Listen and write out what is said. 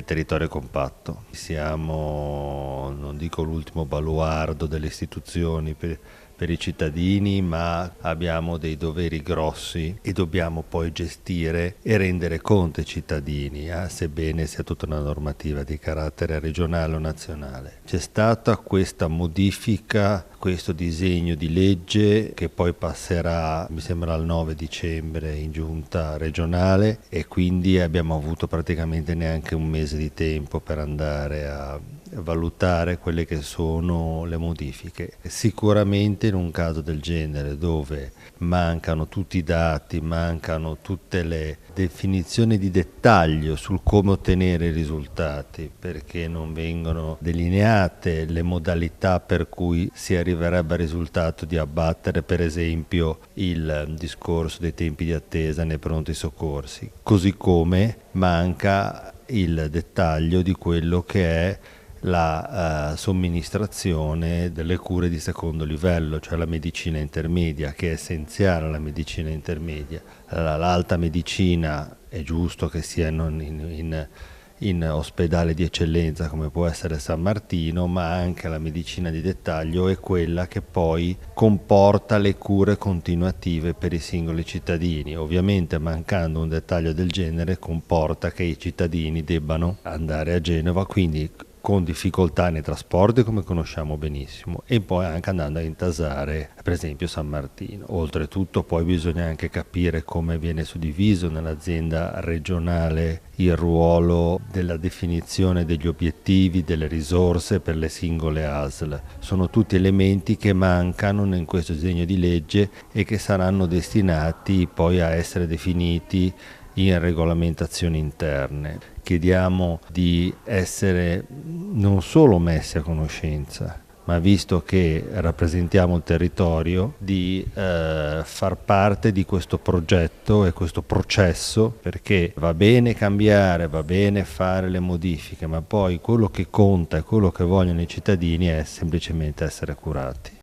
il territorio è compatto. Siamo, non dico l'ultimo baluardo delle istituzioni per i cittadini, ma abbiamo dei doveri grossi e dobbiamo poi gestire e rendere conto ai cittadini, sebbene sia tutta una normativa di carattere regionale o nazionale. C'è stata questa modifica, questo disegno di legge che poi passerà, mi sembra, il 9 dicembre in giunta regionale, e quindi abbiamo avuto praticamente neanche un mese di tempo per andare a valutare quelle che sono le modifiche. Sicuramente in un caso del genere, dove mancano tutti i dati, mancano tutte le definizioni di dettaglio sul come ottenere i risultati, perché non vengono delineate le modalità per cui si arriverebbe al risultato di abbattere per esempio il discorso dei tempi di attesa nei pronti soccorsi, così come manca il dettaglio di quello che è la somministrazione delle cure di secondo livello, cioè la medicina intermedia, che è essenziale alla medicina intermedia. L'alta medicina è giusto che sia in ospedale di eccellenza come può essere San Martino, ma anche la medicina di dettaglio è quella che poi comporta le cure continuative per i singoli cittadini. Ovviamente, mancando un dettaglio del genere, comporta che i cittadini debbano andare a Genova, quindi con difficoltà nei trasporti, come conosciamo benissimo, e poi anche andando a intasare per esempio San Martino. Oltretutto poi bisogna anche capire come viene suddiviso nell'azienda regionale il ruolo della definizione degli obiettivi, delle risorse per le singole ASL. Sono tutti elementi che mancano in questo disegno di legge e che saranno destinati poi a essere definiti in regolamentazioni interne. Chiediamo di essere non solo messi a conoscenza, ma visto che rappresentiamo il territorio, di far parte di questo progetto e questo processo, perché va bene cambiare, va bene fare le modifiche, ma poi quello che conta e quello che vogliono i cittadini è semplicemente essere curati.